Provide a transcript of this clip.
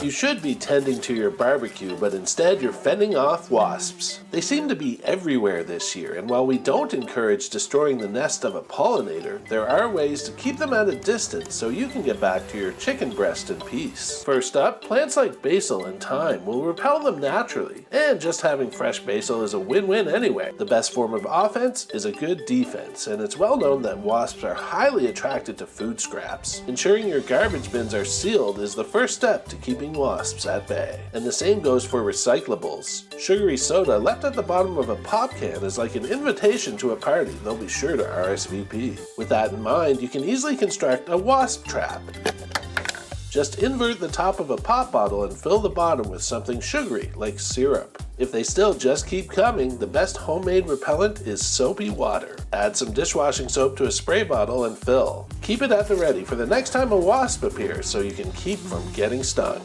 You should be tending to your barbecue, but instead you're fending off wasps. They seem to be everywhere this year, and while we don't encourage destroying the nest of a pollinator, there are ways to keep them at a distance so you can get back to your chicken breast in peace. First up, plants like basil and thyme will repel them naturally, and just having fresh basil is a win-win anyway. The best form of offense is a good defense, and it's well known that wasps are highly attracted to food scraps. Ensuring your garbage bins are sealed is the first step to keeping wasps at bay. And the same goes for recyclables. Sugary soda left at the bottom of a pop can is like an invitation to a party they'll be sure to RSVP. With that in mind, you can easily construct a wasp trap. Just invert the top of a pop bottle and fill the bottom with something sugary, like syrup. If they still just keep coming, the best homemade repellent is soapy water. Add some dishwashing soap to a spray bottle and fill. Keep it at the ready for the next time a wasp appears so you can keep from getting stung.